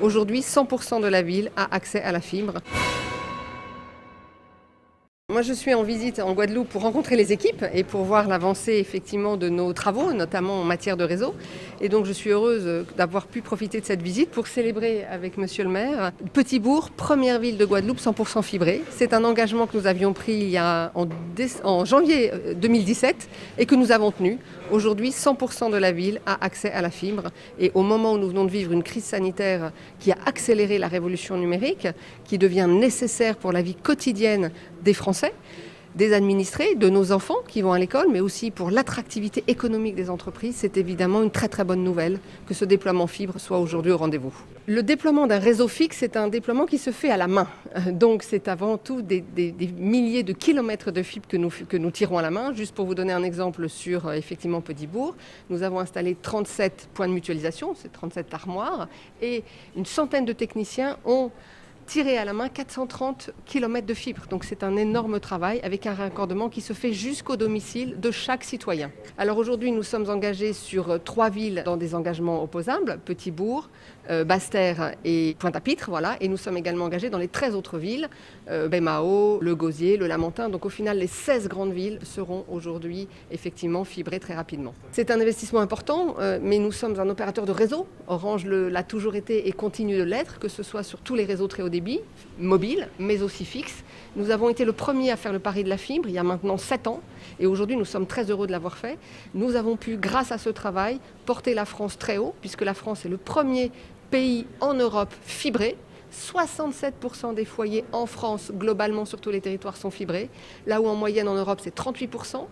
Aujourd'hui, 100% de la ville a accès à la fibre. Moi, je suis en visite en Guadeloupe pour rencontrer les équipes et pour voir l'avancée effectivement de nos travaux, notamment en matière de réseau. Et donc, je suis heureuse d'avoir pu profiter de cette visite pour célébrer avec Monsieur le maire Petit-Bourg, première ville de Guadeloupe 100% fibrée. C'est un engagement que nous avions pris en janvier 2017 et que nous avons tenu. Aujourd'hui, 100% de la ville a accès à la fibre. Et au moment où nous venons de vivre une crise sanitaire qui a accéléré la révolution numérique, qui devient nécessaire pour la vie quotidienne des Français, des administrés, de nos enfants qui vont à l'école, mais aussi pour l'attractivité économique des entreprises, c'est évidemment une très très bonne nouvelle que ce déploiement fibre soit aujourd'hui au rendez-vous. Le déploiement d'un réseau fixe, c'est un déploiement qui se fait à la main. Donc c'est avant tout des milliers de kilomètres de fibres que nous tirons à la main. Juste pour vous donner un exemple sur effectivement Petit-Bourg, nous avons installé 37 points de mutualisation, c'est 37 armoires, et une centaine de techniciens ont tiré à la main 430 km de fibres. Donc c'est un énorme travail avec un raccordement qui se fait jusqu'au domicile de chaque citoyen. Alors aujourd'hui, nous sommes engagés sur 3 villes dans des engagements opposables, Petit-Bourg, Basse-Terre et Pointe-à-Pitre, voilà. Et nous sommes également engagés dans les 13 autres villes, Baie-Mahault, Le Gosier, Le Lamentin. Donc au final, les 16 grandes villes seront aujourd'hui effectivement fibrées très rapidement. C'est un investissement important, mais nous sommes un opérateur de réseau. Orange l'a toujours été et continue de l'être, que ce soit sur tous les réseaux très haut débit, mobile, mais aussi fixe. Nous avons été le premier à faire le pari de la fibre il y a maintenant 7 ans et aujourd'hui nous sommes très heureux de l'avoir fait. Nous avons pu, grâce à ce travail, porter la France très haut puisque la France est le premier pays en Europe fibré. 67% des foyers en France, globalement sur tous les territoires, sont fibrés. Là où en moyenne en Europe, c'est 38%.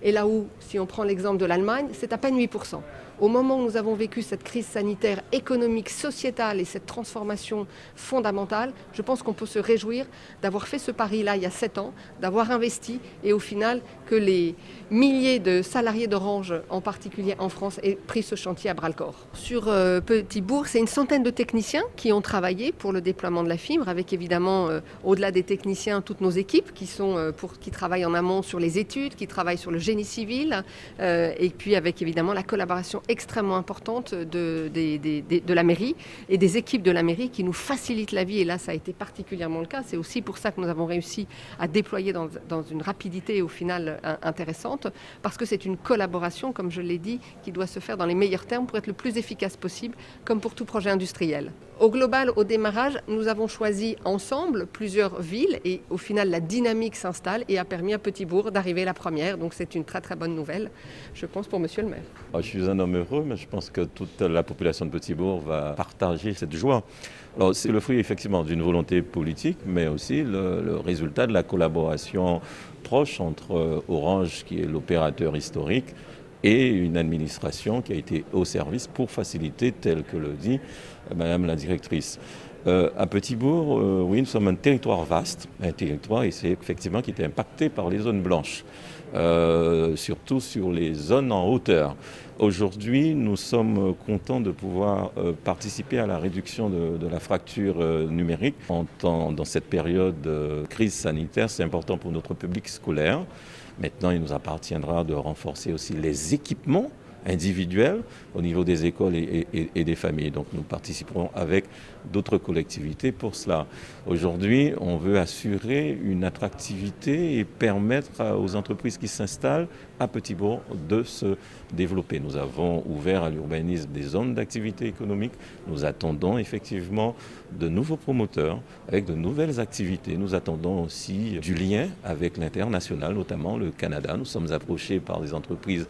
Et là où, si on prend l'exemple de l'Allemagne, c'est à peine 8%. Au moment où nous avons vécu cette crise sanitaire, économique, sociétale et cette transformation fondamentale, je pense qu'on peut se réjouir d'avoir fait ce pari-là il y a 7 ans, d'avoir investi et au final que les milliers de salariés d'Orange, en particulier en France, aient pris ce chantier à bras-le-corps. Sur Petit-Bourg, c'est une centaine de techniciens qui ont travaillé pour le déploiement de la fibre, avec évidemment, au-delà des techniciens, toutes nos équipes qui travaillent en amont sur les études, qui travaillent sur le génie civil, et puis avec évidemment la collaboration extrêmement importante de la mairie et des équipes de la mairie qui nous facilitent la vie. Et là, ça a été particulièrement le cas. C'est aussi pour ça que nous avons réussi à déployer dans une rapidité au final intéressante, parce que c'est une collaboration, comme je l'ai dit, qui doit se faire dans les meilleurs termes pour être le plus efficace possible, comme pour tout projet industriel. Au global, au démarrage, nous avons choisi ensemble plusieurs villes et au final, la dynamique s'installe et a permis à Petit-Bourg d'arriver la première. Donc c'est une très très bonne nouvelle, je pense, pour Monsieur le maire. Je suis un homme heureux, mais je pense que toute la population de Petit-Bourg va partager cette joie. Alors, c'est le fruit effectivement d'une volonté politique, mais aussi le résultat de la collaboration proche entre Orange, qui est l'opérateur historique, et une administration qui a été au service pour faciliter, tel que le dit Madame la directrice. À Petit-Bourg, oui, nous sommes un territoire vaste, un territoire et c'est effectivement qui était impacté par les zones blanches, surtout sur les zones en hauteur. Aujourd'hui, nous sommes contents de pouvoir participer à la réduction de la fracture numérique. Dans cette période de crise sanitaire, c'est important pour notre public scolaire. Maintenant, il nous appartiendra de renforcer aussi les équipements individuels au niveau des écoles et des familles. Donc nous participerons avec d'autres collectivités pour cela. Aujourd'hui, on veut assurer une attractivité et permettre aux entreprises qui s'installent à Petit-Bourg de se développer. Nous avons ouvert à l'urbanisme des zones d'activité économique. Nous attendons effectivement de nouveaux promoteurs avec de nouvelles activités. Nous attendons aussi du lien avec l'international, notamment le Canada. Nous sommes approchés par des entreprises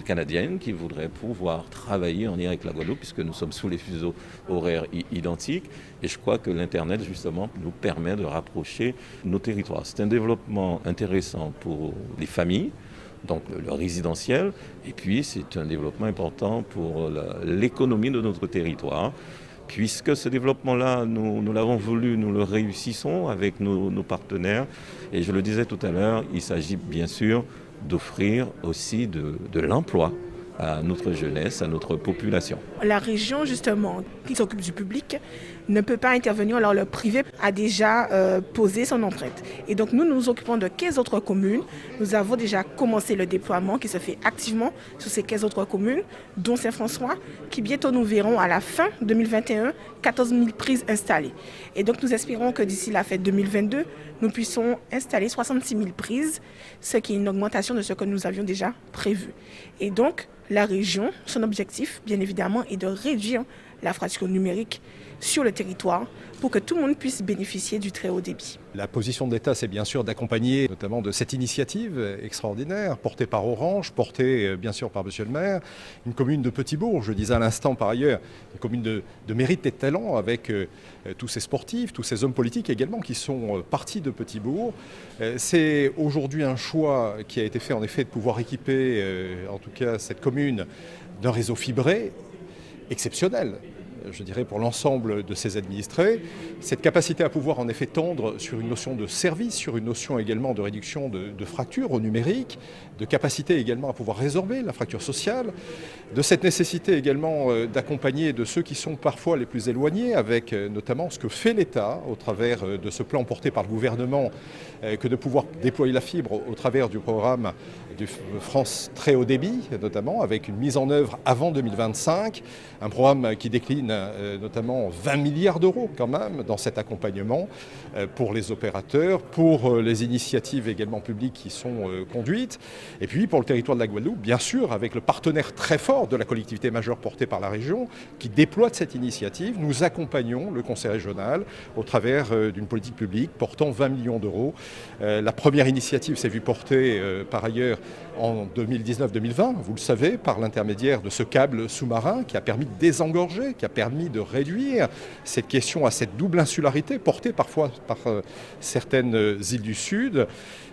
canadiennes qui voudraient pouvoir travailler en lien avec la Guadeloupe puisque nous sommes sous les fuseaux horaires identiques et je crois que l'Internet justement nous permet de rapprocher nos territoires. C'est un développement intéressant pour les familles, donc le résidentiel, et puis c'est un développement important pour l'économie de notre territoire. Puisque ce développement-là, nous l'avons voulu, nous le réussissons avec nos partenaires. Et je le disais tout à l'heure, il s'agit bien sûr d'offrir aussi de l'emploi à notre jeunesse, à notre population. La région, justement, qui s'occupe du public, ne peut pas intervenir alors le privé a déjà posé son empreinte. Et donc nous nous occupons de 15 autres communes. Nous avons déjà commencé le déploiement qui se fait activement sur ces 15 autres communes, dont Saint-François, qui bientôt nous verrons à la fin 2021, 14 000 prises installées. Et donc nous espérons que d'ici la fête 2022, nous puissions installer 66 000 prises, ce qui est une augmentation de ce que nous avions déjà prévu. Et donc la région, son objectif, bien évidemment, est de réduire la fracture numérique sur le territoire pour que tout le monde puisse bénéficier du très haut débit. La position de l'État, c'est bien sûr d'accompagner notamment de cette initiative extraordinaire portée par Orange, portée bien sûr par Monsieur le maire, une commune de Petit-Bourg, je disais à l'instant par ailleurs, une commune de mérite et de talent avec tous ces sportifs, tous ces hommes politiques également qui sont partis de Petit-Bourg. C'est aujourd'hui un choix qui a été fait en effet de pouvoir équiper en tout cas cette commune d'un réseau fibré exceptionnel, je dirais, pour l'ensemble de ses administrés. Cette capacité à pouvoir en effet tendre sur une notion de service, sur une notion également de réduction de fractures au numérique, de capacité également à pouvoir résorber la fracture sociale, de cette nécessité également d'accompagner de ceux qui sont parfois les plus éloignés, avec notamment ce que fait l'État au travers de ce plan porté par le gouvernement, que de pouvoir déployer la fibre au travers du programme du France très haut débit, notamment avec une mise en œuvre avant 2025, un programme qui décline notamment 20 milliards d'euros quand même dans cet accompagnement pour les opérateurs, pour les initiatives également publiques qui sont conduites, et puis pour le territoire de la Guadeloupe, bien sûr, avec le partenaire très fort de la collectivité majeure portée par la région, qui déploie cette initiative. Nous accompagnons le conseil régional au travers d'une politique publique portant 20 millions d'euros. La première initiative s'est vue porter par ailleurs en 2019-2020, vous le savez, par l'intermédiaire de ce câble sous-marin qui a permis de désengorger, qui a permis de réduire cette question à cette double insularité portée parfois par certaines îles du Sud.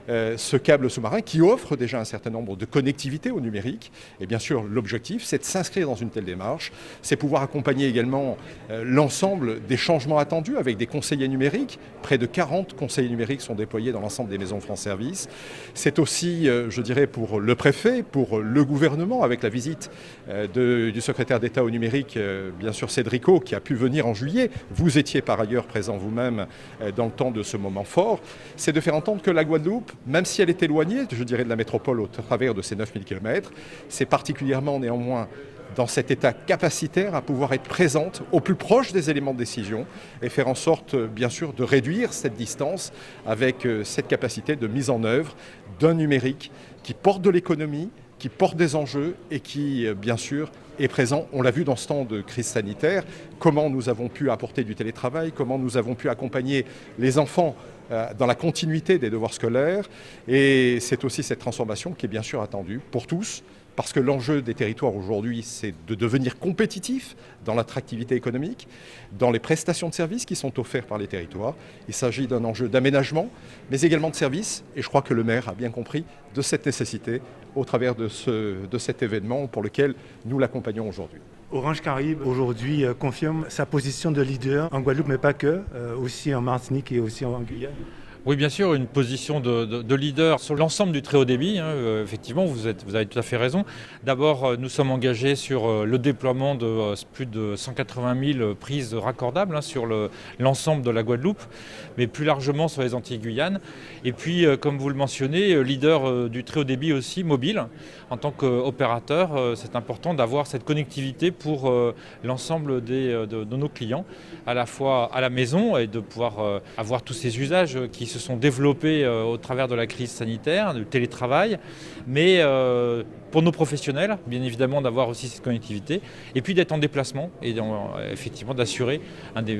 Ce câble sous-marin qui offre déjà un certain nombre de connectivités au numérique. Et bien sûr, l'objectif, c'est de s'inscrire dans une telle démarche, c'est pouvoir accompagner également l'ensemble des changements attendus avec des conseillers numériques. Près de 40 conseillers numériques sont déployés dans l'ensemble des maisons France Service. C'est aussi, je dirais, pour le préfet, pour le gouvernement, avec la visite du secrétaire d'État au numérique, bien sûr Cédrico, qui a pu venir en juillet. Vous étiez par ailleurs présent vous-même dans le temps de ce moment fort. C'est de faire entendre que la Guadeloupe, même si elle est éloignée, je dirais, de la métropole au travers de ces 9000 km, c'est particulièrement néanmoins dans cet état capacitaire à pouvoir être présente au plus proche des éléments de décision et faire en sorte, bien sûr, de réduire cette distance avec cette capacité de mise en œuvre d'un numérique qui porte de l'économie, qui porte des enjeux et qui, bien sûr, est présent. On l'a vu dans ce temps de crise sanitaire, comment nous avons pu apporter du télétravail, comment nous avons pu accompagner les enfants dans la continuité des devoirs scolaires. Et c'est aussi cette transformation qui est bien sûr attendue pour tous, parce que l'enjeu des territoires aujourd'hui, c'est de devenir compétitif dans l'attractivité économique, dans les prestations de services qui sont offertes par les territoires. Il s'agit d'un enjeu d'aménagement, mais également de services. Et je crois que le maire a bien compris de cette nécessité au travers de cet événement pour lequel nous l'accompagnons aujourd'hui. Orange Caraïbes aujourd'hui confirme sa position de leader en Guadeloupe, mais pas que, aussi en Martinique et aussi en Guyane. Oui, bien sûr, une position de leader sur l'ensemble du très haut débit. Effectivement, vous avez tout à fait raison. D'abord, nous sommes engagés sur le déploiement de plus de 180 000 prises raccordables sur l'ensemble de la Guadeloupe, mais plus largement sur les Antilles-Guyane. Et puis, comme vous le mentionnez, leader du très haut débit aussi, mobile. En tant qu'opérateur, c'est important d'avoir cette connectivité pour l'ensemble de nos clients, à la fois à la maison et de pouvoir avoir tous ces usages qui se sont développés au travers de la crise sanitaire, du télétravail, mais pour nos professionnels, bien évidemment, d'avoir aussi cette connectivité, et puis d'être en déplacement et effectivement d'assurer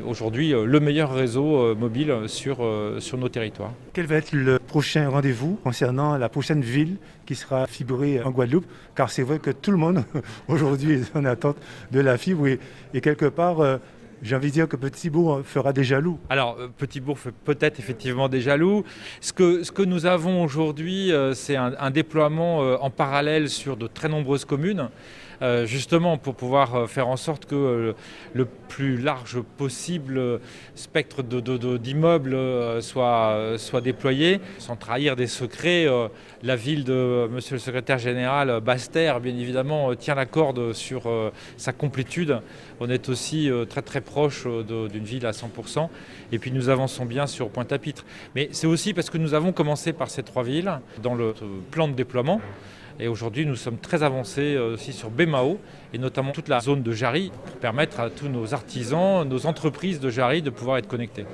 aujourd'hui le meilleur réseau mobile sur nos territoires. Quel va être le prochain rendez-vous concernant la prochaine ville qui sera fibrée en Guadeloupe? Car c'est vrai que tout le monde aujourd'hui est en attente de la fibre et quelque part... j'ai envie de dire que Petit-Bourg fera des jaloux. Alors, Petit-Bourg fait peut-être effectivement des jaloux. Ce que nous avons aujourd'hui, c'est un déploiement en parallèle sur de très nombreuses communes. justement pour pouvoir faire en sorte que le plus large possible spectre d'immeubles soit déployé, sans trahir des secrets. La ville de Monsieur le secrétaire général Basse-Terre, bien évidemment, tient la corde sur sa complétude. On est aussi très très proche d'une ville à 100%. Et puis nous avançons bien sur Pointe-à-Pitre. Mais c'est aussi parce que nous avons commencé par ces 3 villes dans le plan de déploiement. Et aujourd'hui, nous sommes très avancés aussi sur Bémao et notamment toute la zone de Jarry pour permettre à tous nos artisans, nos entreprises de Jarry de pouvoir être connectés.